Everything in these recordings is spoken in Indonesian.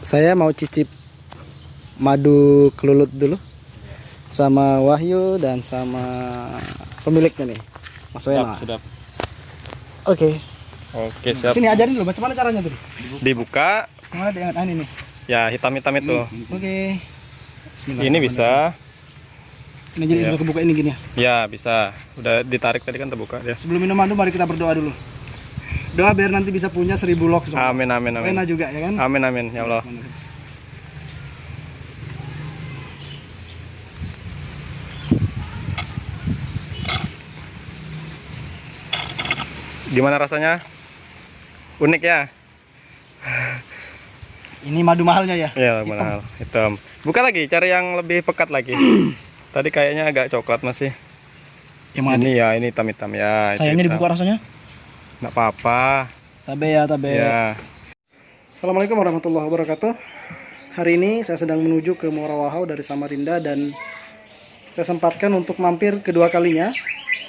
Saya mau cicip madu kelulut dulu sama Wahyu dan sama pemiliknya nih, Mas Wena. Sedap. Oke. Oke, siap. Sini ajarin dulu macam mana caranya tuh. Dibuka. Mana dia ini nih. Ya, hitam-hitam itu. Oke. Ini bisa. Ini jadi udah kebuka ini gini ya. Ya, bisa. Udah ditarik tadi kan terbuka ya. Sebelum minum madu mari kita berdoa dulu. Doa biar nanti bisa punya 1000 lok. Amin, amin, amin. Wena juga ya kan? Amin, amin, ya Allah. Gimana rasanya? Unik ya? Ini madu mahalnya ya? Iya, mahal. Hitam. Buka lagi, cari yang lebih pekat lagi. Tadi kayaknya agak coklat masih. Yang mana? Ini ya, ini hitam-hitam ya. Sayangnya dibuka rasanya? Nggak apa-apa. Tabe ya, tabe. Ya. Assalamualaikum warahmatullahi wabarakatuh. Hari ini saya sedang menuju ke Muara Wahau dari Samarinda dan saya sempatkan untuk mampir kedua kalinya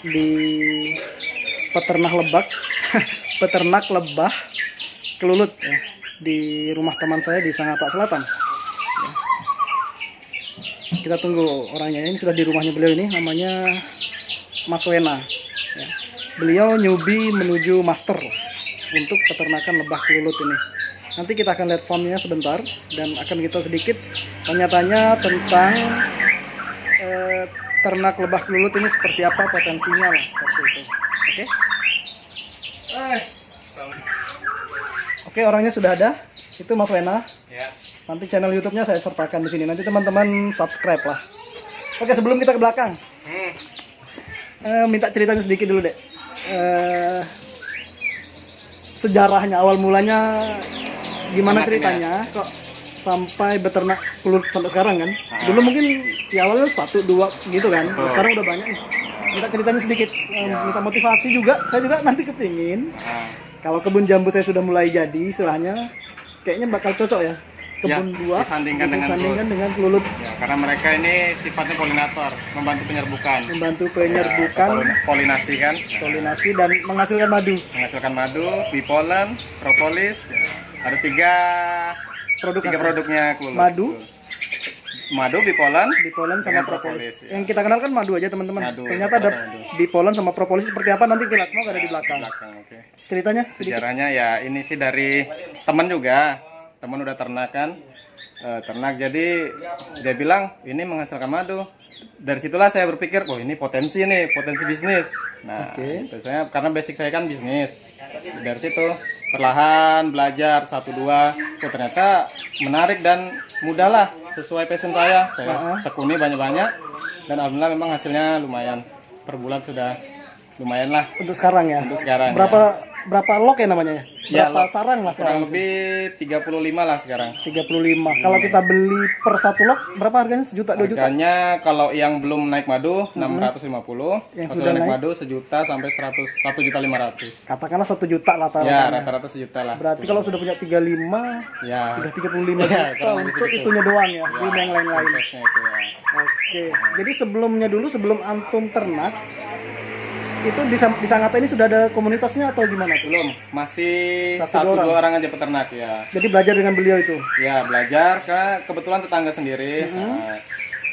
di peternak lebah kelulut ya, di rumah teman saya di Sangatta Selatan. Ya. Kita tunggu orangnya. Ini sudah di rumahnya beliau, ini namanya Mas Wena. Ya. Beliau newbie menuju master untuk peternakan lebah kelulut ini. Nanti kita akan lihat farmnya sebentar dan akan kita sedikit tanya-tanya tentang ternak lebah kelulut ini seperti apa potensinya lah, seperti itu. Oke? Oke, orangnya sudah ada. Itu Mas Wena. Ya. Nanti channel YouTube-nya saya sertakan di sini. Nanti teman-teman subscribe lah. Oke, sebelum kita ke belakang, minta ceritanya sedikit dulu deh. Sejarahnya, awal mulanya gimana ceritanya kok sampai beternak kelulut sampai sekarang kan? Dulu mungkin di awalnya 1, 2 gitu kan. Sekarang udah banyak nih. Minta ceritanya sedikit, minta motivasi juga. Saya juga nanti kepingin kalau kebun jambu saya sudah mulai jadi istilahnya, kayaknya bakal cocok ya. Kebun buah disandingkan dengan kelulut. Ya, karena mereka ini sifatnya polinator, membantu penyerbukan. Polinasi kan? Polinasi dan menghasilkan madu. Menghasilkan madu, bipolen, propolis. Ada tiga produknya kelulut. Madu, bipolen sama propolis. Ya. Yang kita kenal kan madu aja teman-teman. Ternyata ada bipolen sama propolis seperti apa nanti kita semua ada di belakang. Okay. Ceritanya sedikit. Sejarahnya ya ini sih dari teman juga. Teman udah ternak kan. Ternak jadi dia bilang ini menghasilkan madu. Dari situlah saya berpikir, oh ini potensi bisnis. Nah, itu saya karena basic saya kan bisnis. Dari situ perlahan belajar 1-2, ternyata menarik dan mudah lah, sesuai passion saya tekuni banyak-banyak dan alhamdulillah memang hasilnya lumayan, per bulan sudah lumayan lah untuk sekarang ya. Berapa lok ya namanya? Berapa sarang lah sekarang? Kurang lebih 35 lah sekarang. 35. Kalau kita beli per 1 lok berapa harganya? 1 juta, 2 juta? Harganya kalau yang belum naik madu 650. Yang sudah naik madu 1 juta sampai 1.500.000. Katakanlah 1 juta rata-rata. Ya, rata-rata 1 juta lah. Berarti kalau sudah punya 35, ya. Sudah 35 juta untuk itunya doang ya, belum yang lain-lain. Itu ya. Oke. Jadi sebelum antum ternak itu di Sangatta ini sudah ada komunitasnya atau gimana? Belum, masih 1-2 orang aja peternak ya. Jadi belajar dengan beliau itu? Ya belajar, karena kebetulan tetangga sendiri. Nah,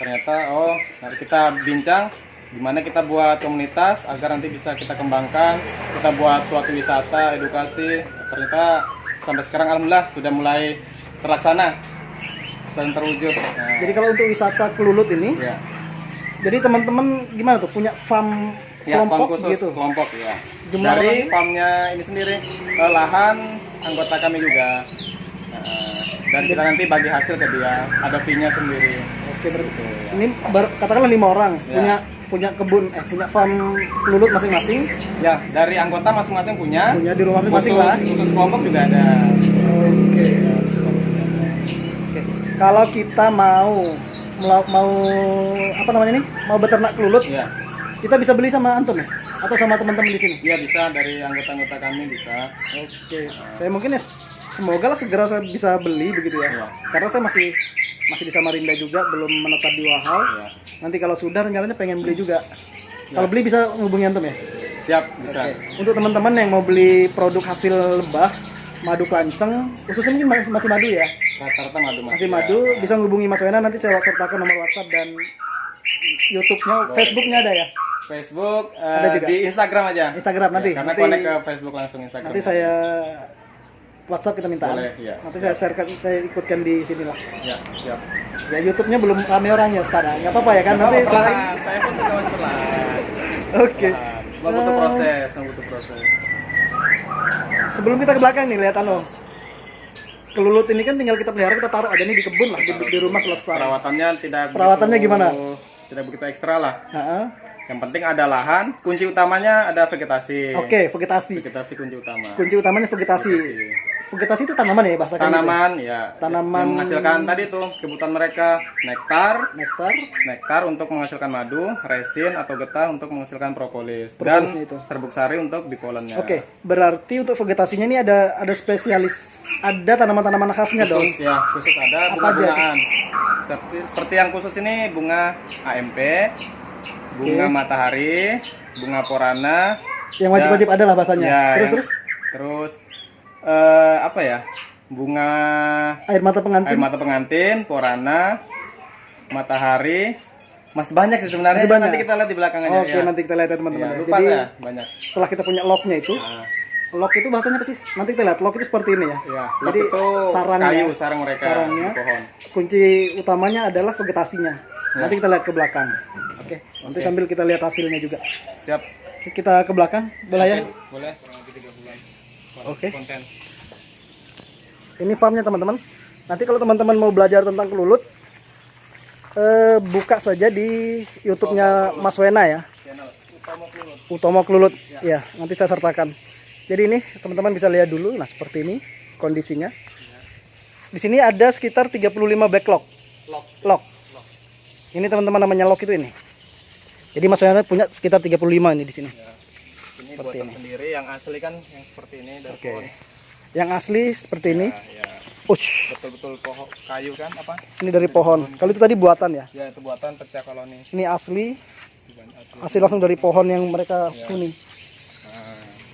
ternyata nanti kita bincang gimana kita buat komunitas agar nanti bisa kita kembangkan, kita buat suatu wisata, edukasi. Ternyata sampai sekarang alhamdulillah sudah mulai terlaksana dan terwujud. Nah, jadi kalau untuk wisata kelulut ini, ya. Jadi teman-teman gimana tuh, punya farm kelompok khusus, gitu? Kelompok ya. Jumlah dari farmnya ini sendiri, lahan anggota kami juga. Dan kita nanti bagi hasil ke dia, ada fee-nya sendiri. Oke, berarti ini katakanlah 5 orang punya kebun, punya farm kelulut masing-masing. Ya, dari anggota masing-masing punya di rumah masing-masing lah. Khusus kelompok juga ada. Oke. Kalau kita mau apa namanya nih? Mau beternak kelulut? Ya. Kita bisa beli sama antum ya? Atau sama teman-teman di sini? Iya, bisa, dari anggota-anggota kami bisa. Oke. Saya mungkin ya semoga lah segera saya bisa beli begitu ya. Karena saya masih di Samarinda juga, belum menetap di Wahau. Nanti kalau sudah rencananya pengen beli juga. Kalau beli bisa hubungi antum ya? Siap, bisa. Untuk teman-teman yang mau beli produk hasil lebah, madu kanceng, khususnya mungkin masih madu ya. Rata-rata madu masih madu. Bisa menghubungi Mas Wena, nanti saya sertakan nomor WhatsApp dan YouTube-nya, Facebook-nya ada ya? Facebook, Ada juga? di Instagram aja. Instagram nanti. Ya, karena nanti, connect ke Facebook langsung Instagram. nanti saya WhatsApp kita minta. Boleh, ya. Nanti saya sharekan, saya ikutkan di sini lah. Ya, siap. Ya YouTube-nya belum rame orangnya sekarang. Nggak apa-apa ya kan? Nanti Saya pun juga masih perlahan. Oke. Mau butuh proses, mau butuh proses. Sebelum kita ke belakang nih, lihat kelulut ini kan tinggal kita pelihara, kita taruh aja nih di kebun lah, di rumah selesai. Perawatannya gimana? Tidak begitu ekstra lah. Heeh. Yang penting ada lahan, kunci utamanya ada vegetasi. Oke, vegetasi. Vegetasi kunci utama. Kunci utamanya vegetasi. Vegetasi itu tanaman ya bahasa kami? Tanaman ya. Tanaman yang menghasilkan tadi tuh kebutuhan mereka nektar untuk menghasilkan madu, resin atau getah untuk menghasilkan propolis dan itu. serbuk sari untuk bipolennya. Oke, berarti untuk vegetasinya ini ada spesialis, ada tanaman-tanaman khasnya dong. Khusus ya, khusus ada bunga-bungaan. Seperti yang khusus ini bunga AMP, bunga matahari, bunga porana. Yang wajib-wajib ada lah bahasanya. Ya, terus apa ya? Bunga air mata pengantin, porana, matahari. Masih banyak sih sebenarnya. Banyak. Nanti kita lihat di belakang aja. Oke, nanti kita lihat ya teman-teman. Ya, lupa jadi ya, banyak. Setelah kita punya locknya itu, lock itu bahasanya apa sih? Nanti kita lihat, lock itu seperti ini ya. Ya, jadi itu sarangnya, sarang mereka sarangnya, di pohon. Kunci utamanya adalah vegetasinya. Nanti kita lihat ke belakang. Oke, nanti sambil kita lihat hasilnya juga. Siap. Kita ke belakang, boleh ya? Boleh, kurang lebih 3 bulan. Oke. Konten. Ini farmnya teman-teman. Nanti kalau teman-teman mau belajar tentang kelulut, buka saja di YouTube-nya Mas Wena ya. Channel Utomo Kelulut. Ya, nanti saya sertakan. Jadi ini teman-teman bisa lihat dulu. Nah, seperti ini kondisinya. Di sini ada sekitar 35 backlog. Lock. Ini teman-teman namanya lock itu ini. Jadi Mas Wena punya sekitar 35 ini di sini. Ya. Ini buatan sendiri, yang asli kan yang seperti ini dari pohon. Yang asli seperti ini. Ya. Betul-betul pohon kayu kan apa? Ini dari pohon. Kalau itu tadi buatan ya? Ya, itu buatan pecah koloni. Ini asli langsung dari pohon yang mereka huni.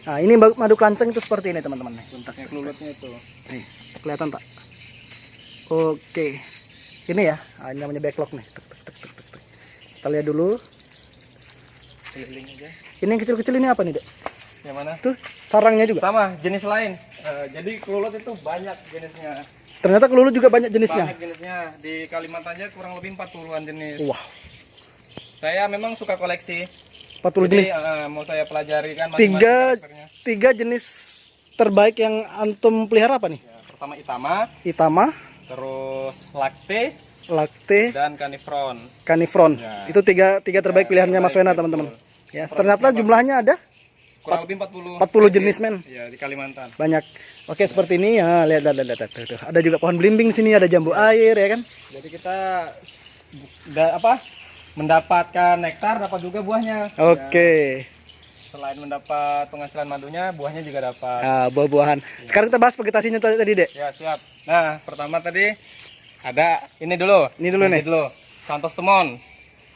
Nah, ini madu kancing itu seperti ini teman-teman. Bentuknya kelulutnya itu. Nih, kelihatan tak? Oke. Ini ya, ini namanya backlog nih. Kita lihat dulu. Keliling aja. Ini yang kecil-kecil ini apa nih, Dek? Yang mana? Tuh, sarangnya juga. Sama, jenis lain. Jadi kelulut itu banyak jenisnya. Ternyata kelulut juga banyak jenisnya. Banyak jenisnya. Di Kalimantan aja kurang lebih 40-an jenis. Wah. Saya memang suka koleksi. 40 jenis. Mau saya pelajari kan Tiga jenis terbaik yang antum pelihara apa nih? Ya, pertama Itama, terus Lacte, dan Canifron. Ya. Itu tiga terbaik pilihannya Mas Wena teman-teman. Ya, ternyata jumlahnya ada kurang lebih 40 jenis men. Ya, di Kalimantan. Banyak. Oke, seperti ini ya. Lihat. Tuh. Ada juga pohon belimbing di sini, ada jambu air ya kan? Jadi kita mendapatkan nektar, dapat juga buahnya. Oke. Ya. Selain mendapat penghasilan madunya, buahnya juga dapat. Nah, buah-buahan. Sekarang kita bahas vegetasinya tadi, Dek. Ya, siap. Nah, pertama tadi ada ini dulu. Ini dulu nih. Santos Temon.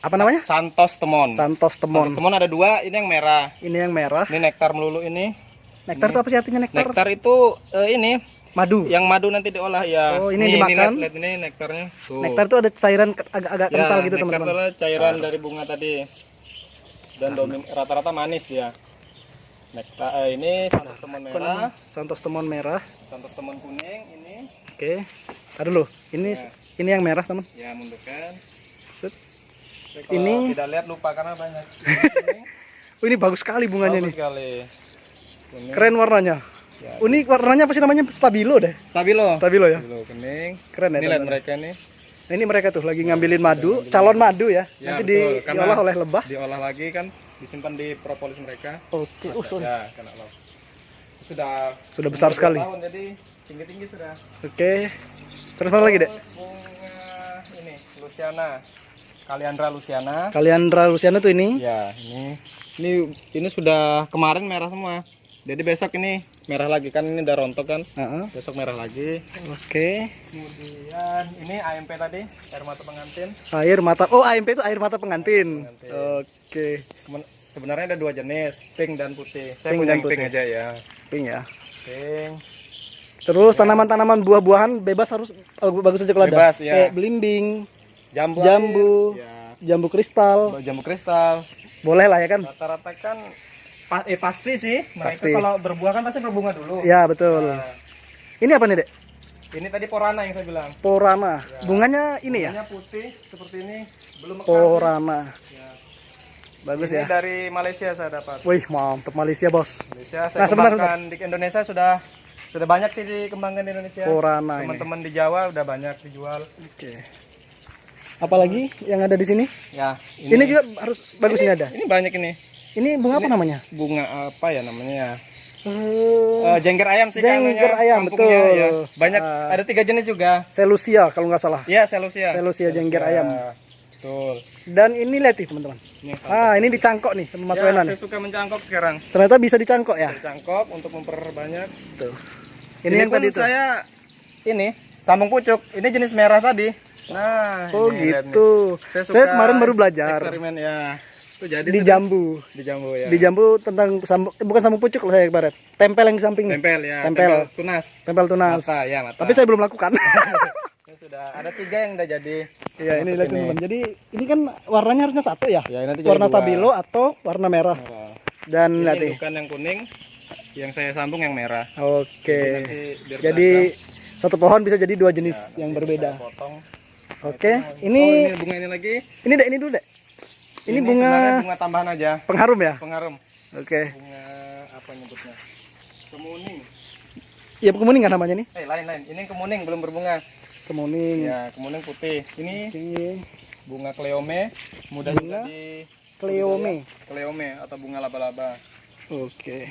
Apa namanya? Santos Temon. Santos Temon. Santos Temon ada 2, ini yang merah. Ini yang merah. Ini nektar melulu ini. Nektar itu apa sih artinya nektar? Nektar itu ini madu. Yang madu nanti diolah ya. Oh, ini dimakan. Lihat ini nektarnya. Tuh. Nektar itu ada cairan agak-agak kental gitu, teman-teman. Nektar adalah cairan dari bunga tadi. Dan rata-rata manis dia. Nektar ini Santos Temon merah, Santos Temon merah, Santos Temon kuning ini. Oke. Taruh dulu. Ini yang merah, teman. Ya, mundurkan. Set. Kalau Ini tidak lihat lupa karena banyak. Oh, ini bagus sekali bunganya Bagus nih. sekali. Keren warnanya. Ya, Ini warnanya apa sih namanya? Stabilo deh. Stabilo. Stabilo ya. Stabilo kuning. Keren ya. Ini lihat mereka nih. Nah, ini mereka tuh lagi ngambilin madu, calon madu ya. Ya, Nanti betul. diolah oleh lebah. Diolah lagi kan, disimpan di propolis mereka. Oke. Ya, kena loh. Sudah besar sekali. Tahun, jadi tinggi-tinggi sudah. Oke. Terus mana lagi, Dek? Bunga ini Luciana. Kaliandra Luciana tuh ini. Ya, ini sudah kemarin merah semua. Jadi besok ini merah lagi kan, ini udah rontok kan. Besok merah lagi. Oke. Kemudian ini AMP tadi, air mata pengantin. AMP itu air mata pengantin. Oke. Sebenarnya ada 2 jenis, pink dan putih. Saya Pink punya dan yang pink putih. aja ya. Pink ya. Pink. Terus tanaman-tanaman buah-buahan bebas harus bagus aja kalau ada. Bebas, ya. Kayak belimbing, Jambu, jambu, air, ya. jambu kristal. Jambu kristal. Boleh lah ya kan? Rata-rata kan pasti sih. Mereka Pasti. kalau berbuah kan pasti berbunga dulu. Ya, betul. Nah, Ini apa nih, Dek? ini tadi porana yang saya bilang. Porana. Bunganya ini ya? Bunganya putih seperti ini. Belum mekar. Porana. Ya. Bagus Ini ya. dari Malaysia saya dapat. Wih, mantap Malaysia, Bos. Malaysia saya Nah, sebentar, kembangkan di Indonesia sudah banyak sih dikembangkan di Indonesia. Porana ini. Teman-teman di Jawa udah banyak dijual. Oke. Apalagi yang ada di sini? Ya, Ini juga harus bagus ini ada. Ini banyak ini. Ini bunga apa namanya? Bunga apa ya namanya? Eh, Jengger ayam sih Jengger kanunya, ayam, kampungnya, betul. ya. Banyak, ada 3 jenis juga. Celosia kalau nggak salah. Iya, Celosia. Celosia jengger ayam. Betul. Dan ini lihat nih, teman-teman. Ini yang salah. Ah, ini dicangkok nih sama Mas Ya, Wenan. saya suka mencangkok sekarang. Ternyata bisa dicangkok ya. Mencangkok untuk memperbanyak. Tuh. Ini yang pun tadi tuh. saya ini sambung pucuk. Ini jenis merah tadi. Nah, Oh ini lihat nih. gitu. Saya, Saya kemarin baru belajar eksperimen ya. Itu jadi di sudah- jambu. di jambu ya. Di jambu tentang bukan sambung pucuk loh saya kemarin. Tempel yang di samping nih. Tempel ya. Tempel. Tunas. Tempel tunas. Mata ya, mata. Tapi saya belum lakukan. Ini sudah ada 3 yang udah jadi. Iya, ini lihat Seperti teman-teman. Jadi ini kan warnanya harusnya satu ya. Ya, nanti jadi Warna 2. stabilo atau warna merah. Merah. Dan Ini lihat nih. bukan yang kuning, yang saya sambung yang merah. Oke. Nanti biar Jadi satu pohon bisa jadi 2 jenis beragam. yang Nanti berbeda. saya potong. Oke. Oh, Ini bunga ini lagi. ini Dek, ini dulu Dek. Ini sebenarnya bunga bunga tambahan aja, pengharum ya? pengharum. Oke. Bunga apa nyebutnya? Kemuning. Ya kemuning kan namanya nih? Lain-lain. Ini yang kemuning belum berbunga. Kemuning. Ya, kemuning putih. Ini Oke. bunga kleome, mudah Bunga juga di Kleome. kleome atau bunga laba-laba. Oke.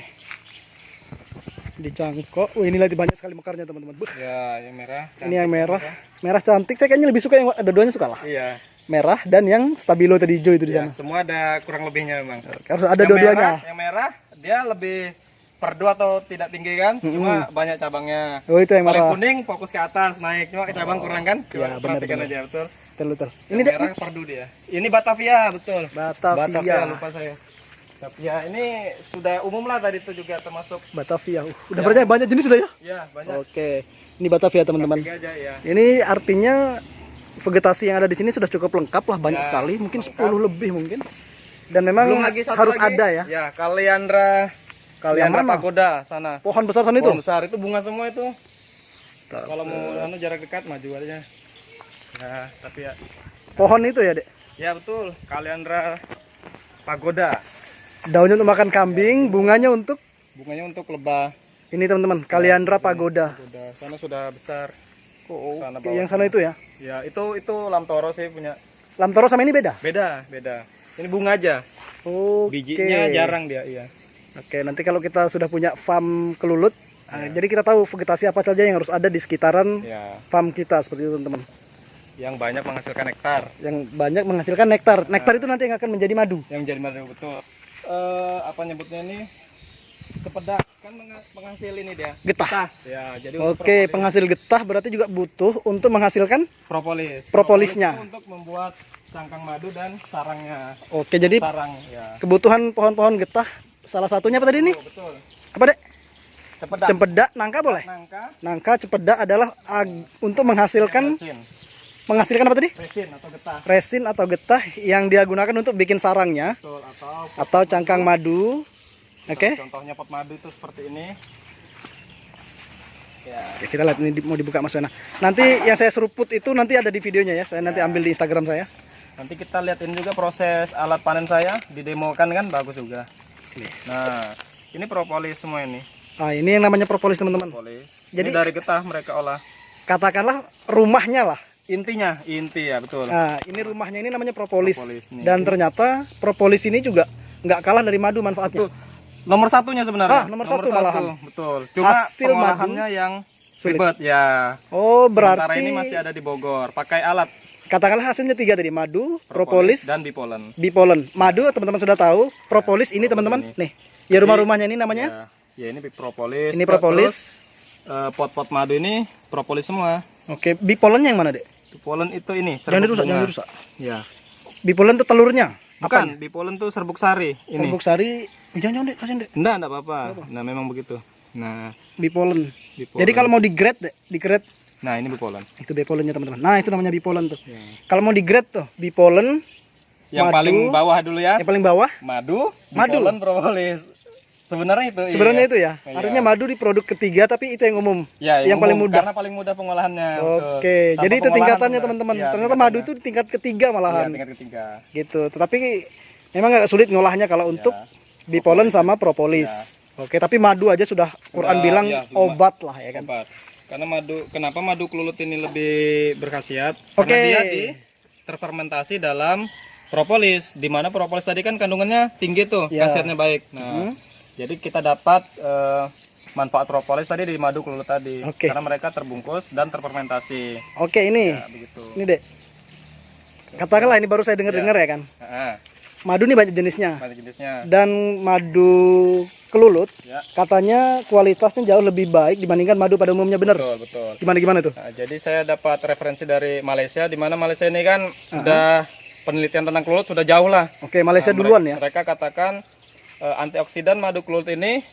Dicangkok. Ini lagi banyak sekali mekarnya teman-teman. Buh. Ya, yang merah. Ini yang merah. Merah cantik. Saya kayaknya lebih suka yang ada duanya suka lah. Iya. Merah dan yang stabilo tadi hijau itu di Ya, sana. semua ada kurang lebihnya memang. Harus ada Yang dua-duanya. Yang merah dia lebih perdu atau tidak tinggi kan, cuma banyak cabangnya. Oh, itu yang Paling merah. kuning fokus ke atas naik, cuma ke cabang kurang kan? Coba Ya, benar, perhatikan benar. aja betul. Betul, betul. Ini Ini Dek. merah perdu dia. Ini Batavia betul. Batavia. Lupa saya. Batavia ini sudah umum lah tadi itu juga termasuk. Batavia. Udah banyak jenis sudah ya? Ya banyak. Oke. Ini Batavia teman-teman. Tiga aja ya. Ini artinya vegetasi yang ada di sini sudah cukup lengkap lah, banyak Ya, sekali, mungkin lengkap. 10 lebih mungkin. Dan memang Belum lagi satu harus lagi. ada ya. Ya, Kaliandra mana? pagoda sana. Pohon besar sana itu. Pohon besar itu bunga semua itu. Kalau mau jarak dekat maju aja. Nah, tapi ya. Pohon itu ya, Dek. Ya betul, Kaliandra pagoda. Daunnya untuk makan kambing, bunganya untuk Bunganya untuk lebah. ini teman-teman, Kaliandra pagoda. Pagoda. Sana sudah besar. Oh, Sana oke, bawah. yang sana itu ya. Ya, itu lamtoro sih punya. Lamtoro sama ini beda. Beda. Ini bunga aja. Oke. Bijinya jarang dia, iya. Oke, nanti kalau kita sudah punya farm kelulut, jadi kita tahu vegetasi apa saja yang harus ada di sekitaran Ya, farm kita seperti itu teman-teman. yang banyak menghasilkan nektar. Yang banyak menghasilkan nektar. Nektar itu nanti yang akan menjadi madu. Yang jadi madu betul. Apa nyebutnya ini? Kepedak kan penghasil ini dia. Getah. Ya, jadi untuk Oke, penghasil getah berarti juga butuh untuk menghasilkan propolis. propolisnya. Itu untuk membuat cangkang madu dan sarangnya. Oke, jadi Sarang ya. kebutuhan pohon-pohon getah salah satunya apa tadi nih? Betul. Apa, Dek? Cepedak. Cempedak, nangka boleh? Nangka, Nangka, cepedak adalah untuk menghasilkan resin apa tadi? atau getah. Resin atau getah yang dia gunakan untuk bikin sarangnya Betul, atau cangkang madu. Oke. contohnya pot madu itu seperti ini. Ya. Oke, kita lihat ini mau dibuka Mas Wena. Nanti yang saya seruput itu nanti ada di videonya ya. Saya nanti ambil di Instagram saya. Nanti kita lihatin juga proses alat panen saya, didemokan kan bagus juga. Nah, ini propolis semua ini. Nah, ini yang namanya propolis teman-teman. Propolis. Jadi- Ini dari getah mereka olah. Katakanlah rumahnya lah. Inti ya, betul. Nah, ini rumahnya ini namanya propolis. Propolis nih. Dan ternyata propolis ini juga nggak kalah dari madu manfaatnya. Tuh, nomor satunya sebenarnya. Nomor satu malahan. Betul. Cuma Hasil pengolahannya yang sulit. ribet ya. Oh, Sementara berarti ini masih ada di Bogor. Pakai alat katakanlah hasilnya 3 tadi, madu, propolis, dan bipolen. bipolen. Madu teman-teman sudah tahu, propolis ini teman-teman. Nih, ya rumah-rumahnya ini namanya. Ya ini propolis. Ini propolis. Terus, pot-pot madu ini propolis semua. Oke, bipolennya yang mana, Dek? Bipolen itu ini Jangan serbuk dirusak, bunga. jangan dirusak. Ya. Bipolen itu telurnya. Bukan, bipolen tuh serbuk sari. Ini. Serbuk sari. Jangan, Dek, kasihan, Dek. Enggak apa-apa. Nah, memang begitu. Nah, Bipolen. Bipolen. Jadi kalau mau di grade Nah, ini bipolen. itu bipolennya teman-teman. Nah, itu namanya bipolen tuh. Kalau mau di grade tuh bipolen Yang madu, paling bawah dulu ya. yang paling bawah Madu, Madu. bipolen, propolis. Sebenarnya itu. sebenarnya iya. itu ya. Iya. Artinya madu di produk ketiga tapi itu yang umum. Ya, yang paling umum, mudah. Karena paling mudah pengolahannya. Oke, betul. jadi Tanpa itu pengolahan tingkatannya benar. teman-teman. Iya, Ternyata madu tingkatannya. itu di tingkat ketiga Iya, malahan. tingkat ketiga. Gitu. Tetapi memang agak sulit ngolahnya kalau untuk bipolen sama propolis. Oke, tapi madu aja sudah Quran bilang iya, obat lah ya kan. Obat. Karena kenapa madu kelulut ini lebih berkhasiat? Oke. Karena dia terfermentasi dalam propolis. Di mana propolis tadi kan kandungannya tinggi tuh, Ya. khasiatnya baik. Nah, jadi kita dapat manfaat propolis tadi di madu kelulut tadi. Oke. Karena mereka terbungkus dan terfermentasi. Oke, ini. Ya, begitu. Ini, Dek. Katakanlah ini baru saya dengar-dengar ya kan. Nah, Madu ini banyak jenisnya. banyak jenisnya. Dan madu kelulut Ya. katanya kualitasnya jauh lebih baik dibandingkan madu pada umumnya, benar? Betul, betul. Gimana tuh? Nah, jadi saya dapat referensi dari Malaysia, di mana Malaysia ini kan sudah penelitian tentang kelulut sudah jauh lah. Oke, Malaysia Nah, duluan ya. Mereka katakan antioksidan madu kelulut ini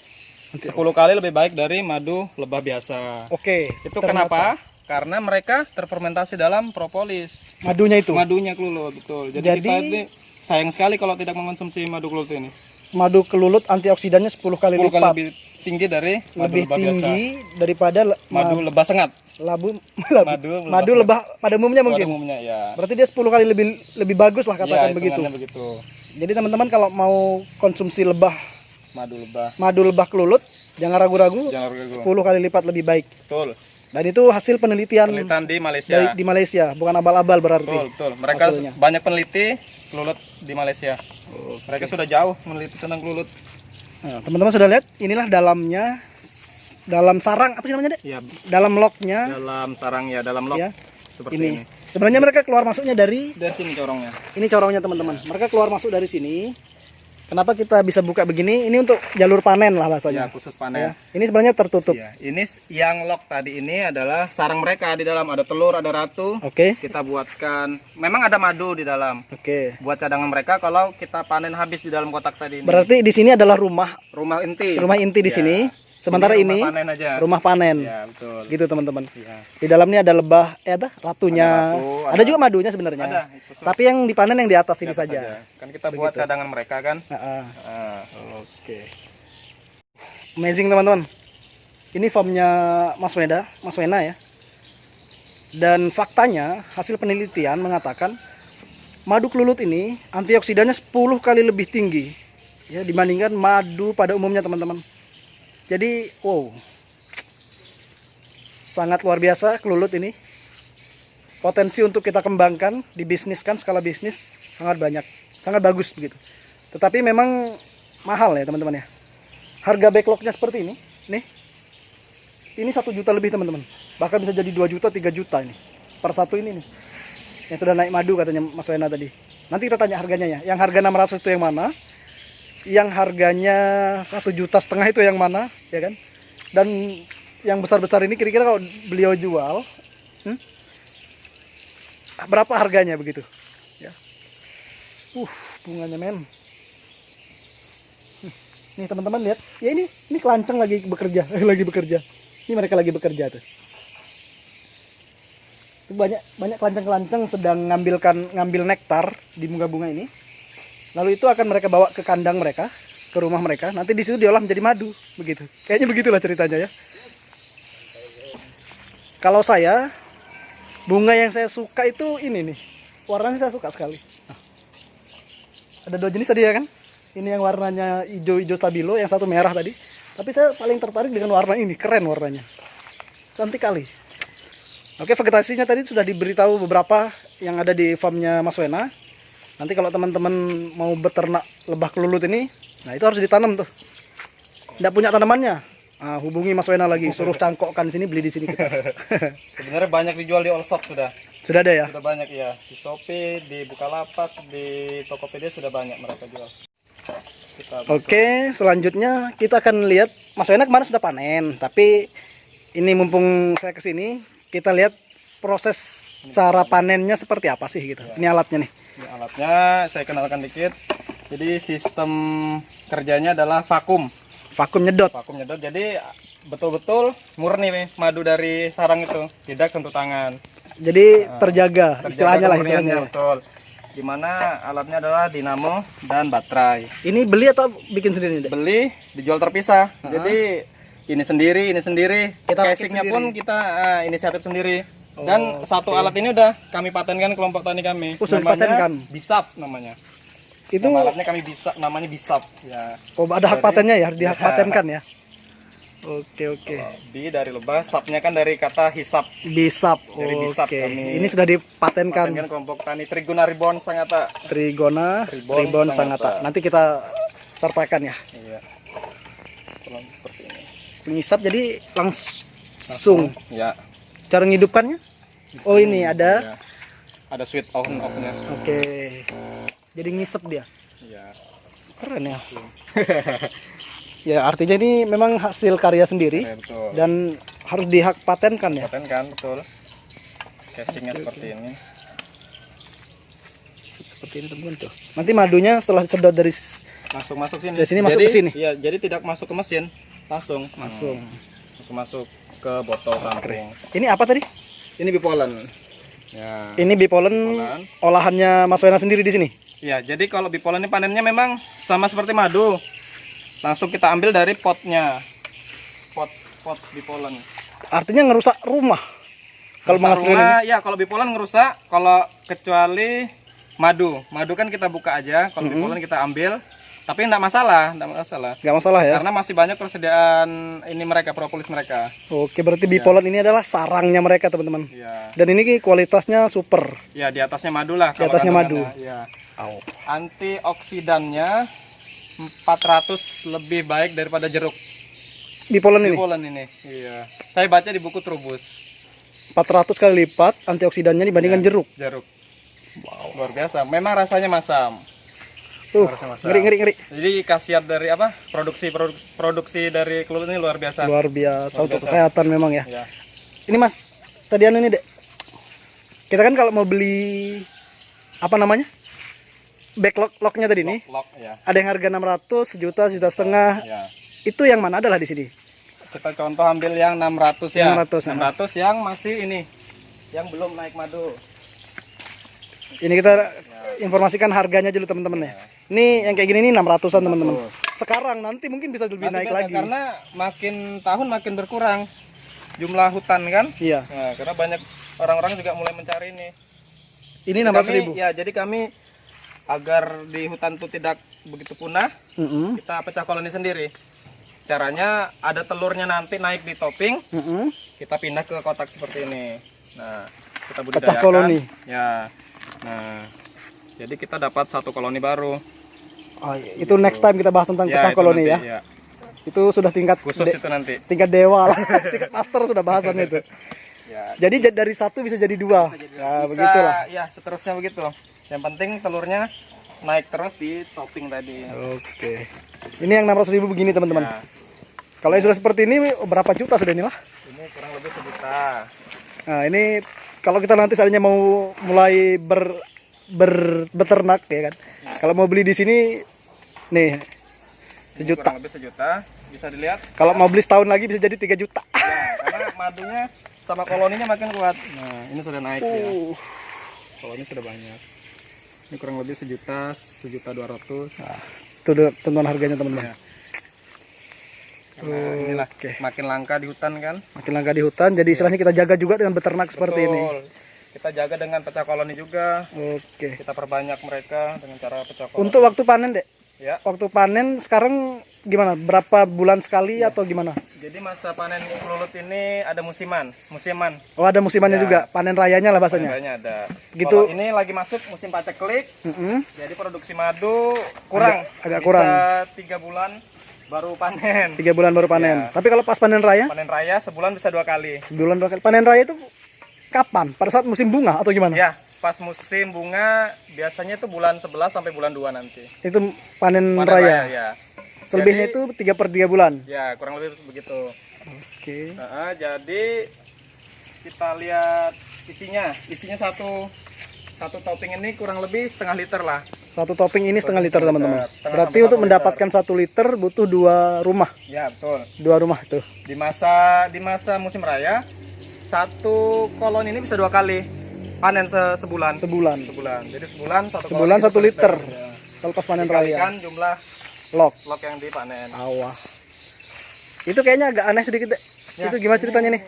10 kali lebih baik dari madu lebah biasa. Oke. Itu ternyata. kenapa? Karena mereka terfermentasi dalam propolis. Madunya itu. Madunya kelulut, betul. Jadi kita ini sayang sekali kalau tidak mengkonsumsi madu kelulut ini. Madu kelulut antioksidannya 10 kali 10 kali lipat. lebih tinggi dari madu Lebih lebah biasa. tinggi daripada Madu lebah sengat. madu lebah pada umumnya mungkin. Pada umumnya ya. Berarti dia 10 kali lebih bagus lah katakan Iya, begitu. hitungannya begitu. Jadi teman-teman kalau mau konsumsi Madu lebah kelulut jangan ragu-ragu, jangan ragu. 10 kali lipat lebih baik. Betul. Dan itu hasil penelitian Penelitian di Malaysia. di Malaysia, bukan abal-abal berarti. Betul, betul. Mereka hasilnya. banyak peneliti kelulut di Malaysia. Mereka sudah jauh meneliti tentang kelulut. Nah, teman-teman sudah lihat, inilah dalamnya, dalam sarang apa sih namanya, Dek? Ya, Dalam locknya dalam sarang ya, dalam lock. ya. Seperti Ini. ini. Sebenarnya mereka keluar masuknya dari Dari sini corongnya. ini corongnya teman-teman. Mereka keluar masuk dari sini. Kenapa kita bisa buka begini? Ini untuk jalur panen lah Ya, bahasanya. khusus panen. Ya. Ini sebenarnya tertutup. Ya, ini yang lock tadi ini adalah sarang mereka. Di dalam ada telur, ada ratu. Oke. Kita buatkan, memang ada madu di dalam. Oke. Buat cadangan mereka kalau kita panen habis di dalam kotak tadi ini. Berarti di sini adalah rumah Rumah inti di Ya. sini. Sementara Ini ini rumah panen aja. rumah panen. Ya, betul. Gitu teman-teman. Ya. Di dalamnya ada lebah, ada ratunya. Ada ratu, Ada juga madunya sebenarnya. Ada, itu Tapi yang dipanen yang di atas ini Biasa saja. Kan kita buat cadangan mereka kan. Ah, Ah. Oke. Amazing teman-teman. Ini formnya Mas Wena ya. Dan faktanya hasil penelitian mengatakan madu kelulut ini antioksidannya 10 kali lebih tinggi ya dibandingkan madu pada umumnya teman-teman. Jadi, wow. Sangat luar biasa kelulut ini. Potensi untuk kita kembangkan, dibisniskan skala bisnis sangat banyak, sangat bagus begitu. Tetapi memang mahal ya teman-teman ya. Harga backlognya seperti ini, nih. Ini 1 juta lebih teman-teman. Bahkan bisa jadi 2 juta, 3 juta ini. Per satu ini nih. Yang sudah naik madu katanya Mas Wena tadi. Nanti kita tanya harganya ya. Yang harga 600 itu yang mana? Yang harganya 1,5 juta itu yang mana, ya kan? Dan yang besar-besar ini kira-kira kalau beliau jual, berapa harganya begitu? Ya. Bunganya men. Nih teman-teman lihat, ya ini kelanceng lagi bekerja, lagi bekerja. Ini mereka lagi bekerja tuh. Itu banyak kelanceng-kelanceng sedang ngambil nektar di bunga-bunga ini. Lalu itu akan mereka bawa ke kandang mereka, ke rumah mereka. Nanti di situ diolah menjadi madu, begitu. Kayaknya begitulah ceritanya ya. Kalau saya, bunga yang saya suka itu ini nih. Warnanya saya suka sekali. Nah, ada 2 jenis tadi ya kan? Ini yang warnanya hijau-hijau stabilo, yang satu merah tadi. Tapi saya paling tertarik dengan warna ini, keren warnanya. Cantik kali. Oke, vegetasinya tadi sudah diberitahu beberapa yang ada di farmnya Mas Wena. Nanti kalau teman-teman mau beternak lebah kelulut ini, nah itu harus ditanam tuh. Tidak punya tanamannya, nah, hubungi Mas Wena lagi, suruh cangkokkan sini, beli di sini kita. Sebenarnya banyak dijual di all shop sudah. Sudah ada ya? Sudah banyak ya. Di Shopee, di Bukalapak, di Tokopedia sudah banyak mereka jual. Oke, selanjutnya kita akan lihat Mas Wena kemarin sudah panen, tapi ini mumpung saya kesini, kita lihat proses cara panennya seperti apa sih gitu. Ini alatnya nih. Ini alatnya saya kenalkan dikit. Jadi sistem kerjanya adalah vakum. Vakum nyedot. Vakum nyedot. Jadi betul-betul murni madu dari sarang itu, tidak sentuh tangan. Jadi terjaga istilahnya lah kemurniannya, istilahnya. betul. Dimana alatnya adalah dinamo dan baterai. Ini beli atau bikin sendiri Dek? Beli, dijual terpisah. Jadi ini sendiri. Kita rakit Casingnya sendiri. pun kita inisiatif sendiri. Dan satu alat ini udah kami patenkan kelompok tani kami. Oh, sudah dipatenkan? Bisap namanya. Itu Nama alatnya kami bisa, namanya Bisap. Ya. ada hak patennya ya, harus dihak patenkan ya. Oke. Dari lebah, sapnya kan dari kata hisap. Bisap. Dari bisap Oke. kami Ini sudah dipatenkan. Patenkan kelompok tani Trigona Ribbon Sangatta. Trigona Ribbon Ribbon Sangatta. Sangatta. Nanti kita sertakan ya. Iya. Seperti ini. Pengisap jadi langsung. Ya. Cara ngidupkannya? Oh ini ada. Ya. Ada switch on off-nya. Oke. Jadi ngisep dia. Iya. Keren ya. Ya artinya ini memang hasil karya sendiri Ya, betul. dan harus dihak patenkan ya. Patenkan, betul. Casingnya seperti ini. Seperti ini teman-teman tuh. Nanti madunya setelah sedot dari Langsung masuk sini. Dari sini masuk ke sini? Iya, jadi tidak masuk ke mesin, langsung masuk ke botol tampung. ini apa tadi? Ini bipolen. Ya. Ini bipolen olahannya Mas Wena sendiri di sini. Ya, jadi kalau bipolen ini panennya memang sama seperti madu. Langsung kita ambil dari potnya. Pot bipolen. Artinya ngerusak rumah. Kalau Rusak menghasilkan rumah, ya kalau bipolen ngerusak, kalau kecuali madu. Madu kan kita buka aja, kalau bipolen kita ambil. Tapi enggak masalah. nggak masalah ya. Karena masih banyak persediaan ini mereka, propolis mereka. Oke, berarti bipolen ini adalah sarangnya mereka teman-teman. Ya. Dan ini kualitasnya super. Ya, di atasnya madu lah. Di atasnya madu. Ya. Antioksidannya 400 lebih baik daripada jeruk. Bipolen ini Bipolen ini. Iya. Saya baca di buku Trubus. 400 kali lipat antioksidannya dibandingkan jeruk. Jeruk. Wow. Luar biasa. Memang rasanya masam. Tuh, Rasanya masam. ngeri. Jadi khasiat dari apa? Produksi dari kelulut ini luar biasa. Luar biasa untuk kesehatan memang ya. Ya. Ini Mas, tadi ini Dek. Kita kan kalau mau beli apa namanya? Backlog-lognya tadi nih. Lock ya. Ada yang harga 600, sejuta, sejuta setengah. Ya. Itu yang mana adalah di sini? Kita contoh ambil yang 600 ya. 600, 600 yang masih ini. Yang belum naik madu. Ini kita informasikan harganya dulu teman-teman ya. Ini yang kayak gini nih 600-an teman-teman. Sekarang nanti mungkin bisa lebih naik lagi. Karena makin tahun makin berkurang jumlah hutan kan. Iya. Nah, karena banyak orang-orang juga mulai mencari ini. Ini 600.000. Ya, jadi kami agar di hutan itu tidak begitu punah, kita pecah koloni sendiri. Caranya ada telurnya nanti naik di topping, kita pindah ke kotak seperti ini. Nah, kita budidayakan. Pecah koloni. Ya. Nah, jadi kita dapat satu koloni baru. Oh, itu next time kita bahas tentang pecah itu koloni nanti, ya. Itu sudah tingkat Khusus itu nanti. tingkat dewa lah, tingkat master sudah bahasannya itu. Ya. Jadi dari satu bisa jadi dua. Ya, begitulah. Ya, seterusnya begitu. Yang penting telurnya naik terus di topping tadi. Oke. Ini yang 600.000 begini teman-teman. Ya. Kalau yang sudah seperti ini berapa juta sudah inilah? Ini kurang lebih sejuta. Nah, ini kalau kita nanti seandainya mau mulai beternak ya kan. Kalau mau beli di sini nih sejuta. Kurang lebih sejuta, bisa dilihat. Kalau mau beli setahun lagi bisa jadi 3 juta. Ya, karena madunya sama koloninya makin kuat. Nah, ini sudah naik ya. Koloni sudah banyak. Ini kurang lebih sejuta, 1.200.000. Nah, itu tentuan harganya teman-teman. Ya. Karena inilah makin langka di hutan kan. Makin langka di hutan, jadi istilahnya kita jaga juga dengan beternak seperti ini. Betul. Kita jaga dengan pecah koloni juga. Oke. Kita perbanyak mereka dengan cara pecah koloni. Untuk waktu panen, Dek. Ya. Waktu panen sekarang gimana? Berapa bulan sekali atau gimana? Jadi masa panen kelulut ini ada musiman. Oh, ada musimannya Ya. juga. Panen rayanya lah bahasanya. Banyak ada. Gitu. Kalau ini lagi masuk musim paceklik. Jadi produksi madu kurang. Agak Bisa kurang. 3 bulan baru panen. 3 bulan baru panen. Tapi kalau pas panen raya? Panen raya sebulan bisa 2 kali. Sebulan 2 kali. Panen raya itu kapan? Pada saat musim bunga atau gimana? Ya, pas musim bunga biasanya itu bulan 11 sampai bulan 2 nanti. Itu panen Panen raya. ya. Selebihnya Jadi, itu 3/3 bulan. Ya, kurang lebih begitu. Oke. Nah, jadi kita lihat isinya. Isinya satu topping ini kurang lebih setengah liter lah. Satu topping ini setengah liter teman-teman. Setengah Berarti sampai untuk 1 mendapatkan 1 liter butuh 2 rumah. Ya betul. 2 rumah tuh. Di masa musim raya, satu kolon ini bisa 2 kali panen sebulan. Sebulan. Jadi sebulan Sebulan 1 liter. Ya. Kalau pas panen raya. Dikalikan jumlah Log. yang dipanen. Awah. Itu kayaknya agak aneh sedikit deh. Ya, Itu gimana ceritanya nih?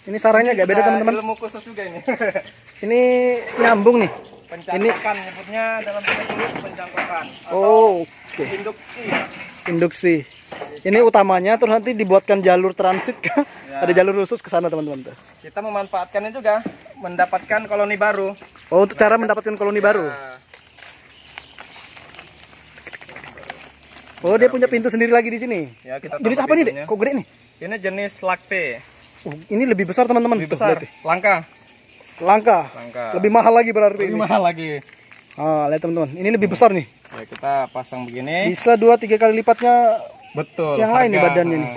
Ini sarangnya agak beda teman-teman. Ilmu khusus juga ini. Ini nyambung nih. Pencangkokan nyebutnya dalam kulit pencangkokan. Oh, oke. Induksi. Induksi. Ini utamanya terus nanti dibuatkan jalur transit kah? Ya. Ada jalur khusus ke sana teman-teman tuh. Kita memanfaatkannya juga mendapatkan koloni baru. Oh, untuk cara mendapatkan koloni baru. Nah, Oh, dia punya pintu sendiri lagi di sini. ya, kita Jenis tambah apa nih, Dek? pintunya. Kok gede nih? Ini jenis lakte. Ini lebih besar teman-teman. Lebih Tuh, besar, berarti. langka. Langka. Lebih mahal lagi berarti ini. mahal lagi. Ah, lihat teman-teman. Ini lebih besar nih. Ya, kita pasang begini. Bisa 2-3 kali lipatnya. Betul. Yang lain nih badannya nih.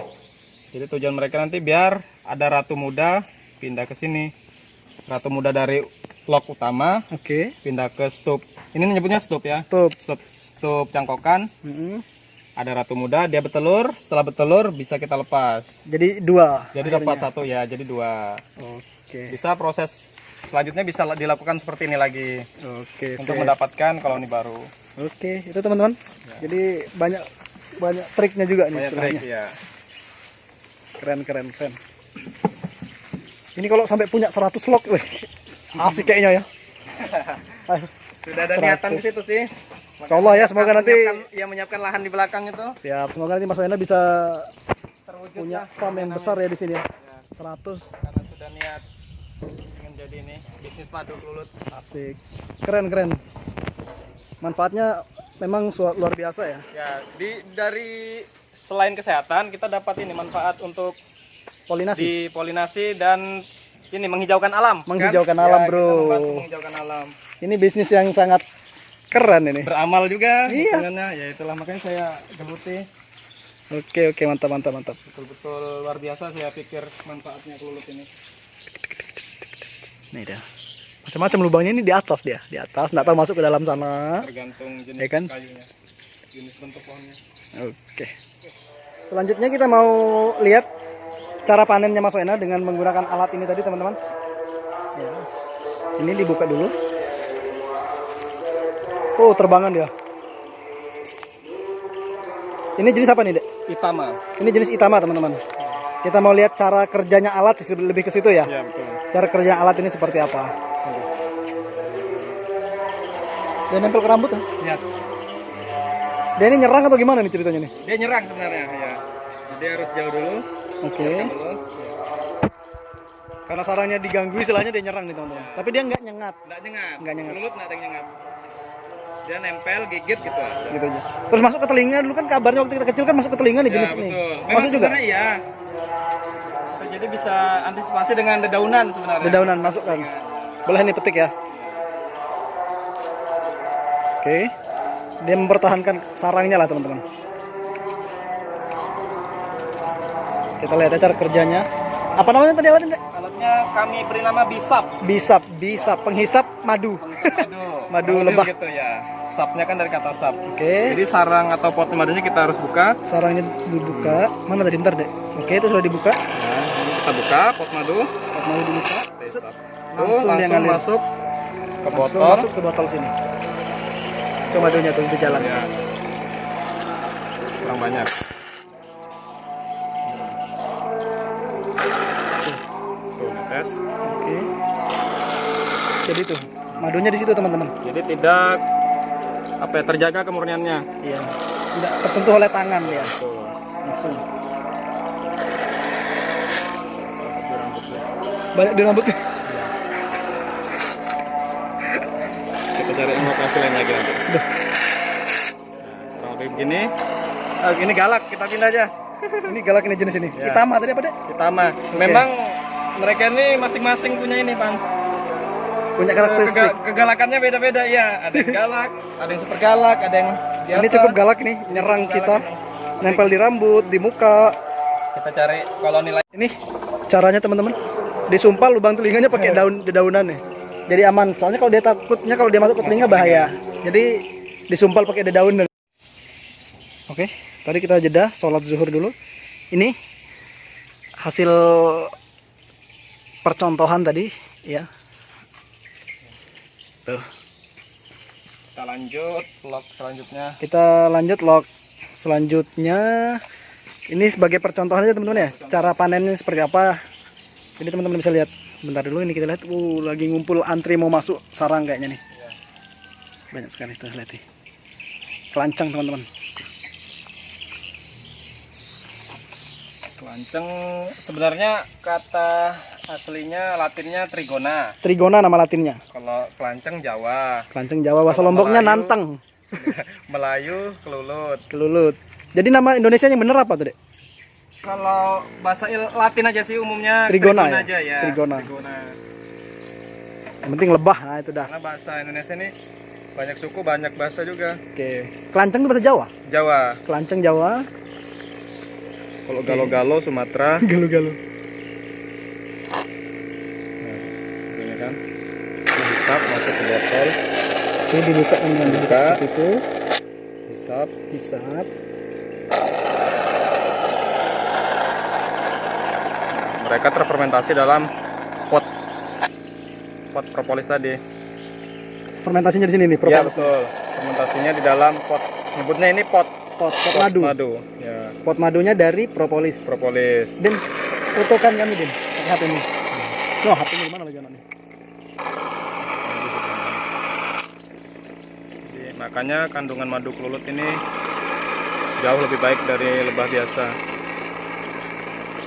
Jadi tujuan mereka nanti biar ada ratu muda pindah ke sini. Ratu muda dari log utama Oke. pindah ke stup. Ini nyebutnya stup ya. Stop. Stup cangkokan. Mm-mm. Ada ratu muda, dia bertelur. Setelah bertelur bisa kita lepas. Jadi 2. Jadi dapat 1 ya, jadi 2. Oke. Bisa proses selanjutnya bisa dilakukan seperti ini lagi Oke. untuk sip. mendapatkan koloni baru. Oke, itu teman-teman. Jadi banyak triknya juga nih Banyak istilahnya. trik ya. Keren. Ini kalau sampai punya 100 log, weh, asik kayaknya ya. Sudah ada niatan di situ sih. Insya Allah ya, semoga nanti menyiapkan lahan di belakang itu siap. Semoga nanti Mas Wena bisa terwujud punya lah. farm yang besar ya di sini ya. 100 Karena sudah niat ingin jadi ini bisnis madu kelulut. asik. Keren. Manfaatnya memang luar biasa ya. Ya, dari selain kesehatan kita dapat ini manfaat untuk Polinasi. di polinasi dan ini menghijaukan alam. Menghijaukan kan? alam, Ya, bro. kita membantu menghijaukan alam. Ini bisnis yang sangat keren ini. Beramal juga Iya. hitungannya. Ya itulah makanya saya geluti. Oke, mantap. Betul-betul luar biasa saya pikir manfaatnya kelulut ini. Nih dah. Macam-macam lubangnya ini di atas dia. Di atas, nggak tahu masuk ke dalam sana. Tergantung jenis Ya kan? kayunya, jenis bentuk pohonnya. Oke. Selanjutnya kita mau lihat cara panennya Mas Wena dengan menggunakan alat ini tadi teman-teman. Ya. Ini dibuka dulu. Oh, terbangan dia. Ini jenis apa nih, Dek? Itama. Ini jenis Itama, teman-teman. Kita mau lihat cara kerjanya alat lebih ke situ ya. Ya betul. Cara kerja alat ini seperti apa? Dia nempel ke rambut ya? Ya. Dia ini nyerang atau gimana nih ceritanya nih? Dia nyerang sebenarnya ya. Jadi harus jauh dulu. Oke. Dulu. Karena sarangnya diganggu istilahnya dia nyerang nih teman-teman. Tapi dia nggak nyengat. Nggak nyengat. Nggak nyengat. Kelulut nggak ada yang nyengat. Dia nempel, gigit gitu aja. Gitu aja. Terus masuk ke telinga dulu kan kabarnya waktu kita kecil kan masuk ke telinga nih Ya jenis betul. ini. Memang Masuk juga. sebenarnya iya. Jadi bisa antisipasi dengan dedaunan sebenarnya. Dedaunan masuk kan. Boleh nih petik ya. Oke. Dia mempertahankan sarangnya lah teman-teman. Kita lihat cara kerjanya. Apa namanya tadi alatnya? Dek? Alatnya kami beri nama bisap. Bisap, penghisap madu. Madu lebah. gitu ya. Sapnya kan dari kata sap. Oke. Jadi sarang atau pot madunya kita harus buka. Sarangnya dibuka. Mana tadi ntar deh. Oke, itu sudah dibuka. Nah, ini kita buka pot madu. Pot madu dibuka. Set. Langsung dia Langsung ngalir. masuk ke Langsung botol. masuk ke botol sini. Coba madunya tuh di jalan. Ya. Kurang banyak. Tuh, tes. Oke. Jadi tuh madunya di situ teman-teman. Jadi tidak apa ya, terjaga kemurniannya. Iya. Tidak tersentuh oleh tangan dia. Tuh. Langsung. Salah satu rambutnya. Banyak di rambutnya. Kita cari lokasi lain lagi nanti. Nah, kurang lebih begini. Ini galak, kita pindah aja. Ini galak ini jenis ini. Ya. Itama tadi apa deh? Itama. Memang mereka ini masing-masing punya ini, Bang. Punya karakteristik. Kegalakannya beda-beda ya. Ada yang galak, ada yang super galak, ada yang biasa. Ini cukup galak nih, nyerang Galak kita. ini. Nempel di rambut, di muka. Kita cari koloni lain. Ini caranya teman-teman. Disumpal lubang telinganya pakai dedaunan nih. Jadi aman. Soalnya kalau dia takutnya kalau dia masuk ke telinga bahaya. Jadi disumpal pakai daun. Oke, tadi kita jeda sholat zuhur dulu. Ini hasil percontohan tadi, ya. Tuh. Kita lanjut vlog selanjutnya. Kita lanjut log selanjutnya. Ini sebagai percontohan aja teman-teman ya. Cara panennya seperti apa. Jadi teman-teman bisa lihat. Sebentar dulu ini kita lihat. Lagi ngumpul antri mau masuk sarang kayaknya nih. Banyak sekali tuh, lihat nih. Kelanceng teman-teman. Kelanceng sebenarnya kata aslinya latinnya trigona. Trigona nama latinnya. Kalau kelanceng Jawa. Kelanceng Jawa, bahasa Kalau Lomboknya Melayu, nantang. Melayu kelulut. Kelulut. Jadi nama Indonesia yang bener apa tuh, Dek? Kalau bahasa Latin aja sih umumnya Trigona ya? aja ya. Trigona. Yang penting lebah, nah itu dah. Karena bahasa Indonesia ini banyak suku, banyak bahasa juga. Oke. Kelanceng itu bahasa Jawa? Jawa. Kelanceng Jawa. Kalau galo-galo Sumatera. Galuh-galuh. Ini kan. Hisap masuk ke botol. Oke, dibuka dengan Dibuka. seperti itu. Hisap. Hisap. Mereka terfermentasi dalam pot propolis tadi. Fermentasinya di sini nih, Iya propolis. betul. Fermentasinya di dalam pot. Nyebutnya ini pot Pot madu. Madu. Ya. Pot madunya dari propolis. Propolis. Din, fotokan kami, Din. Pakai HP ini. No, HP-nya di mana lagi anaknya? Jadi, makanya kandungan madu kelulut ini jauh lebih baik dari lebah biasa.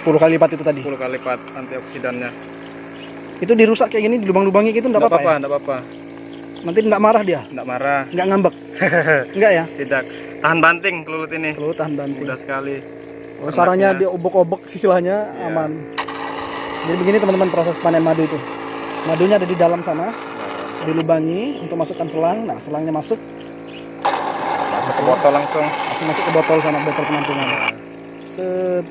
10 kali lipat itu tadi. 10 kali lipat antioksidannya. Itu dirusak kayak gini, dilubang-lubangi gitu enggak apa-apa ya? Enggak apa-apa. Nanti enggak marah dia? Enggak marah. Enggak ngambek? Enggak ya? Tidak. Tahan banting kelulut ini. Kelulut tahan banting. Mudah sekali. Oh, sarangnya diobok-obok istilahnya, Iya. aman. Jadi begini teman-teman proses panen madu itu. Madunya ada di dalam sana, dilubangi untuk masukkan selang. Nah, selangnya masuk Masuk ke botol langsung. masuk ke botol sana, botol penampungan. Set.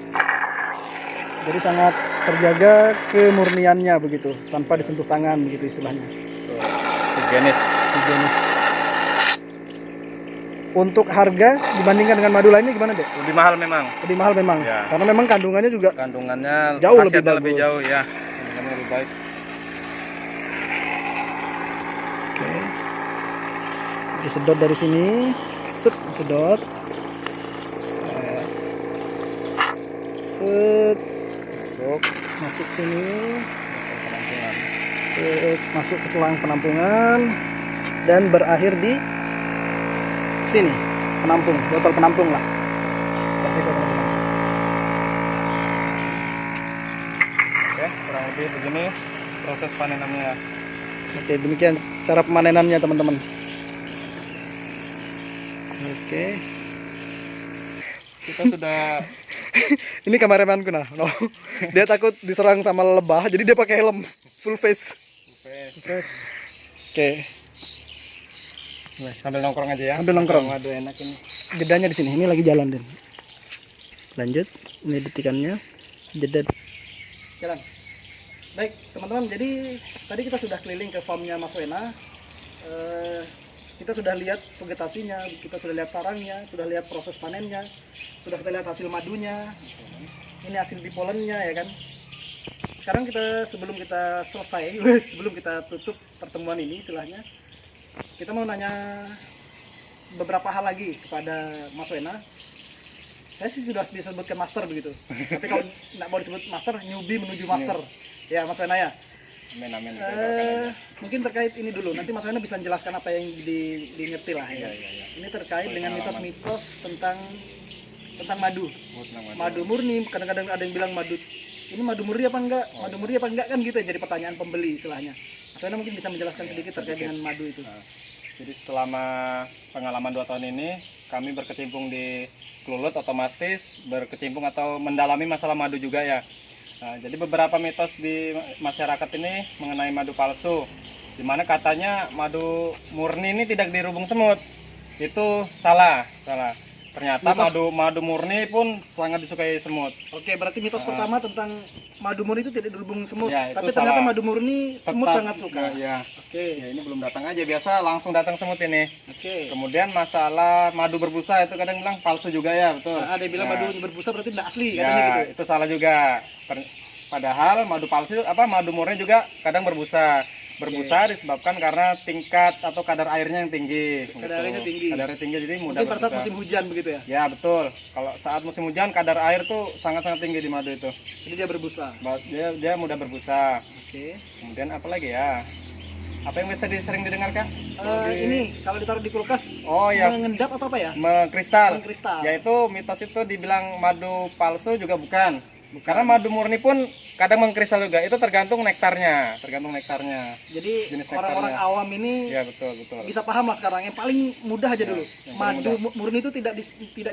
Jadi sangat terjaga kemurniannya begitu, tanpa disentuh tangan begitu istilahnya. Tuh. Higienis. Higienis. Untuk harga dibandingkan dengan madu lainnya gimana, Dek? Lebih mahal memang. Lebih mahal memang. Ya. Karena memang kandungannya juga Kandungannya Jauh lebih khasiatnya lebih bagus. jauh ya. Kandungannya lebih baik. oke. Disedot dari sini. Set, disedot. Set. Set. Masuk Masuk sini. penampungan. Set, masuk ke selang penampungan dan berakhir di sini, penampung, botol penampung lah. Seperti itu, teman-teman. Oke, kurang lebih begini proses panenannya. Oke, demikian cara pemanenannya teman-teman. Oke, Kita sudah ini kameramanku nah, no. Dia takut diserang sama lebah, jadi dia pakai helm full face. Oke, sambil nongkrong aja ya. Sambil nongkrong. Madu enak ini. jedanya di sini. Ini lagi jalan Den. Lanjut, ini detikannya, jeda. Jalan. Baik teman-teman, jadi tadi kita sudah keliling ke farmnya Mas Wena. Kita sudah lihat vegetasinya, kita sudah lihat sarangnya, sudah lihat proses panennya, sudah kita lihat hasil madunya, ini hasil bipolennya ya kan. Sekarang kita sebelum kita selesai, sebelum kita tutup pertemuan ini istilahnya, kita mau nanya beberapa hal lagi kepada Mas Wena. Saya sih sudah disebutkan master begitu, tapi kalau nggak mau disebut master, newbie menuju master. Ya Mas Wena ya. Amin amin. Mungkin terkait ini dulu, nanti Mas Wena bisa menjelaskan apa yang di ngerti lah ya. Ini terkait dengan mitos-mitos tentang madu. Madu murni, kadang-kadang ada yang bilang madu ini madu murni apa enggak? Madu murni apa enggak kan gitu ya, jadi pertanyaan pembeli istilahnya. Mas Wena mungkin bisa menjelaskan sedikit terkait dengan madu itu. Jadi selama pengalaman 2 tahun ini kami berkecimpung di kelulut, otomatis berkecimpung atau mendalami masalah madu juga ya. Nah, jadi beberapa mitos di masyarakat ini mengenai madu palsu, dimana katanya madu murni ini tidak dirubung semut. Itu salah. Ternyata madu murni pun sangat disukai semut. Oke, berarti mitos pertama tentang madu murni itu tidak berhubung semut. Ya, itu Tapi ternyata salah. madu murni semut Tetap, sangat suka. ya. Oke. Ya, ini belum datang aja, biasa langsung datang semut ini. Oke. Kemudian masalah madu berbusa itu kadang bilang palsu juga ya, betul. Nah, ada yang bilang Nah, madu berbusa berarti tidak asli ya, katanya gitu. itu salah juga. Padahal madu palsu madu murni juga kadang berbusa. Berbusa disebabkan karena tingkat atau kadar airnya yang tinggi. Kadar airnya tinggi. Kadarnya tinggi jadi mudah Mungkin pada saat berbusa. musim hujan begitu ya. Ya betul. Kalau saat musim hujan kadar air tuh sangat-sangat tinggi di madu itu. Jadi dia berbusa. Dia mudah berbusa. Oke. Kemudian apa lagi ya? Apa yang biasa sering didengar Kak? Ini kalau ditaruh di kulkas Oh ya, mengendap atau apa ya? mengkristal. Mengkristal. Yaitu mitos itu dibilang madu palsu juga bukan. Karena madu murni pun kadang mengkristal juga. Itu tergantung nektarnya, Jadi jenis orang-orang nektarnya. awam ini Ya betul betul. bisa paham lah sekarang. Yang paling mudah aja dulu. yang Madu murni itu tidak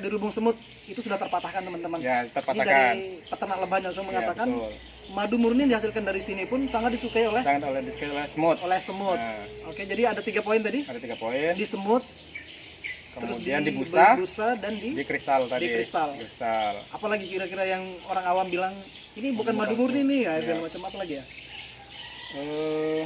dirubung semut. Itu sudah terpatahkan teman-teman. Ya Ini terpatahkan. dari peternak lebah langsung Ya, mengatakan betul. madu murni yang dihasilkan dari sini pun sangat disukai oleh Sangat oleh disukai oleh semut. semut. Nah, Oke, jadi ada 3 poin tadi. ada 3 poin. Di semut, Kemudian terus di busa, berbusa, dan di kristal tadi. di kristal. Kristal. Apalagi kira-kira yang orang awam bilang ini bukan madu murni nih ya, segala macam apa lagi ya? Eh,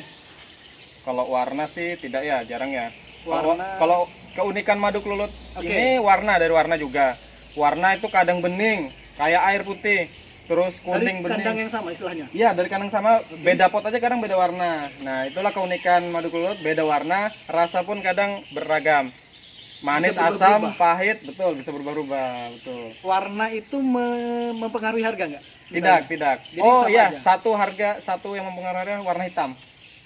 kalau warna sih tidak ya, jarang ya. Warna- Kalau keunikan madu kelulut Oke. ini dari warna juga. Warna itu kadang bening, kayak air putih, terus Dari kuning kandang bening. yang sama istilahnya. Iya, dari kandang sama, beda pot aja kadang beda warna. Nah, itulah keunikan madu kelulut, beda warna, rasa pun kadang beragam. Manis, Bisa asam, berubah-ubah. pahit, betul, bisa berubah-ubah, betul. Warna itu mempengaruhi harga nggak? Tidak. Jadi Oh sama iya, aja. satu yang mempengaruhi warna hitam.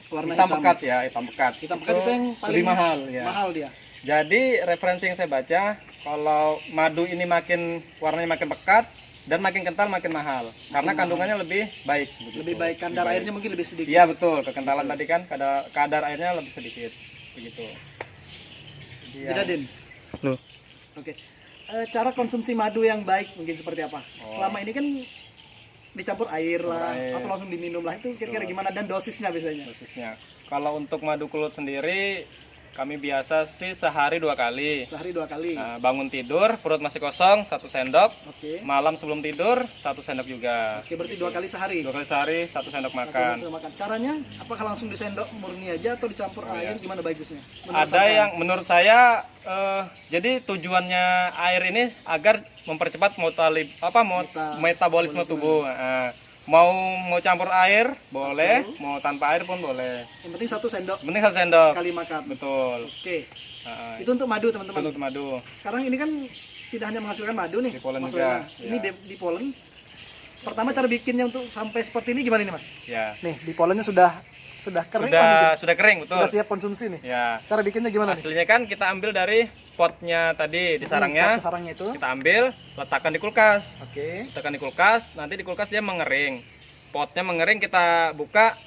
Warna hitam pekat ya, hitam pekat. Hitam pekat itu yang paling lebih mahal ya. mahal dia. Jadi referensi yang saya baca, kalau madu ini warnanya makin pekat dan makin kental makin mahal, karena kandungannya lebih baik. begitu. Lebih baik kadar airnya mungkin lebih sedikit. Iya betul, kekentalan tadi kan kadar airnya lebih sedikit, begitu. Jadi Beda, Din. Loh. Oke. Cara konsumsi madu yang baik mungkin seperti apa? Oh. Selama ini kan dicampur air lah, air. atau langsung diminum lah, itu kira-kira gimana dan dosisnya biasanya? khususnya, kalau untuk madu kelulut sendiri, kami biasa sih sehari 2 kali. Sehari 2 kali. Nah, bangun tidur, perut masih kosong, 1 sendok. Oke. Malam sebelum tidur, 1 sendok juga. Oke, berarti 2 kali sehari. 2 kali sehari, 1 sendok makan. Langsung makan. Caranya apakah langsung disendok murni aja atau dicampur air? Gimana bagusnya? Ada yang menurut saya, jadi tujuannya air ini agar mempercepat metabolisme tubuh. Nah, mau campur air boleh, mau tanpa air pun boleh. Yang penting 1 sendok Penting 1 sendok. kali makan. Betul. Oke. Nah, Itu untuk madu, teman-teman. untuk madu. Sekarang ini kan tidak hanya menghasilkan madu nih, Di Polen Mas juga, Wena. Ini ya. di Polen. Pertama cara bikinnya untuk sampai seperti ini gimana nih, Mas? Ya. Nih, di Polennya sudah kering lah mungkin. Sudah kering, betul. Sudah siap konsumsi nih. Ya. Cara bikinnya gimana nih? Aslinya kan kita ambil dari potnya tadi di sarangnya. Sarangnya itu. Kita ambil, letakkan di kulkas. Oke. Letakkan di kulkas, nanti di kulkas dia mengering. Potnya mengering, kita buka,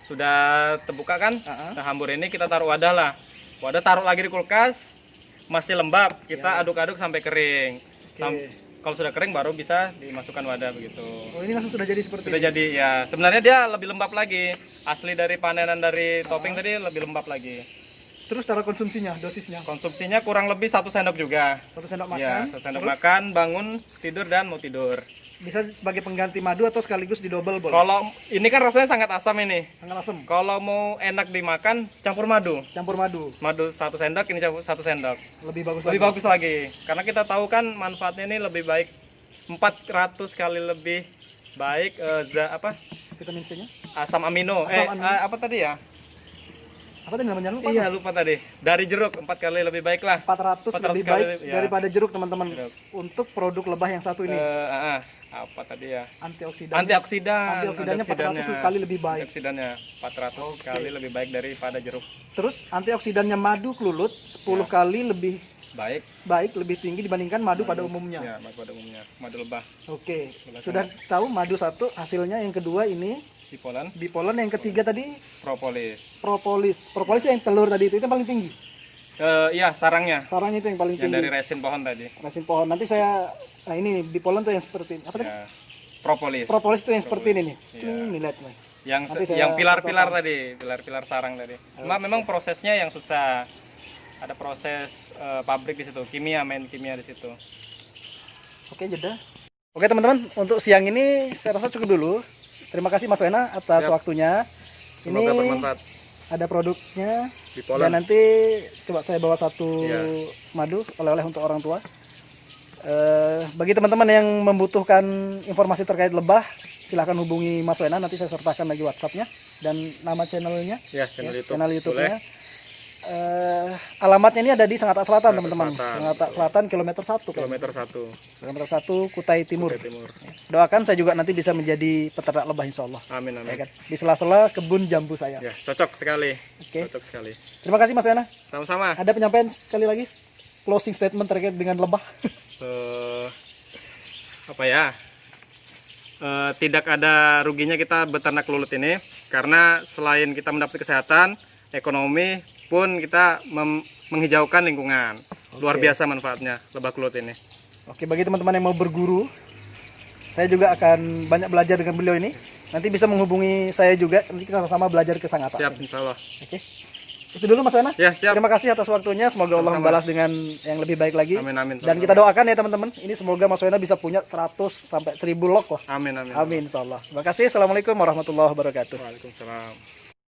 sudah terbuka kan? Kita hambur ini, kita taruh wadah lah. Wadah taruh lagi di kulkas, masih lembab. Kita aduk-aduk sampai kering. Kalau sudah kering baru bisa dimasukkan wadah begitu. Oh, ini langsung sudah jadi seperti Sudah ini. jadi ya. Sebenarnya dia lebih lembab lagi. Asli dari panenan dari topping tadi lebih lembab lagi. Terus cara konsumsinya, dosisnya. Konsumsinya kurang lebih 1 sendok juga. 1 sendok makan. Ya, 1 sendok Terus makan, bangun, tidur dan mau tidur. bisa sebagai pengganti madu atau sekaligus di double boleh. Kalau ini kan rasanya sangat asam ini. Sangat asam. Kalau mau enak dimakan, campur madu. Campur madu. Madu 1 sendok, ini campur 1 sendok. Lebih bagus Lebih lagi. bagus lagi. Karena kita tahu kan manfaatnya ini lebih baik 400 kali lebih baik Vitamin C-nya. asam amino. Asam amino. Apa tadi ya? Apa tadi namanya? Lupa. Iya, lupa tadi. Dari jeruk 4 kali lebih baik lah. 400 lebih kali, baik ya. daripada jeruk, teman-teman. Jeruk. Untuk produk lebah yang satu ini. Apa tadi ya? Antioksidan. Antioksidannya Antioksidannya 400 kali lebih baik. Antioksidannya 400 kali lebih baik daripada jeruk. Terus antioksidannya madu kelulut 10 kali lebih Baik. lebih tinggi dibandingkan madu pada umumnya. Ya, pada umumnya. Madu lebah Oke. Sudah tahu madu satu hasilnya, yang kedua ini di Polen, bipolen, yang ketiga tadi propolis. propolis. Propolis itu yang telur tadi itu yang paling tinggi. Iya, sarangnya. Sarangnya itu yang paling Yang tinggi. dari resin pohon tadi. Resin pohon. Nanti saya ini bipolen tuh yang seperti ini. Apa tadi? Ya. Propolis. Propolis itu yang seperti ini nih. Iya. Nih lihat nih. Nanti saya Yang pilar-pilar tadi, pilar-pilar sarang tadi. Cuma memang prosesnya yang susah. Ada proses pabrik di situ, main kimia di situ. Oke, jeda. Oke, teman-teman, untuk siang ini saya rasa cukup dulu. Terima kasih Mas Wena atas Siap. waktunya. Semoga Ini bermanfaat. ada produknya. Di Poland. Dan nanti coba saya bawa satu Iya. madu oleh-oleh untuk orang tua. Bagi teman-teman yang membutuhkan informasi terkait lebah, silahkan hubungi Mas Wena. Nanti saya sertakan lagi WhatsApp-nya dan nama channelnya, Ya, channel YouTube. channel YouTube-nya. Boleh. Alamatnya ini ada di Sangatta Selatan, teman-teman. Selatan. Sangatta Selatan kilometer 1. Kilometer 1 Kilometer 1 Kutai Timur. Timur. Doakan saya juga nanti bisa menjadi peternak lebah insya Allah. Amin Ya amin. kan? Di sela-sela kebun jambu saya. Ya, cocok sekali. Oke. Cocok sekali. Terima kasih Mas Wena. Sama-sama. Ada penyampaian sekali lagi closing statement terkait dengan lebah. Apa ya? Tidak ada ruginya kita beternak kelulut ini karena selain kita mendapat kesehatan, ekonomi pun kita menghijaukan lingkungan. Luar biasa manfaatnya lebah kelulut ini. Oke, bagi teman-teman yang mau berguru, saya juga akan banyak belajar dengan beliau ini. Nanti bisa menghubungi saya juga, nanti kita sama-sama belajar ke Sangatta. Siap, insya Allah. Oke. Itu dulu Mas Wena. Ya, siap. Terima kasih atas waktunya. Semoga Allah Sama-sama. membalas dengan yang lebih baik lagi. Amin amin. Dan kita doakan ya teman-teman. Ini semoga Mas Wena bisa punya 100 sampai 1000 lok lah. Amin amin. Amin insyaallah. Terima kasih. Assalamualaikum warahmatullahi wabarakatuh. Waalaikumsalam.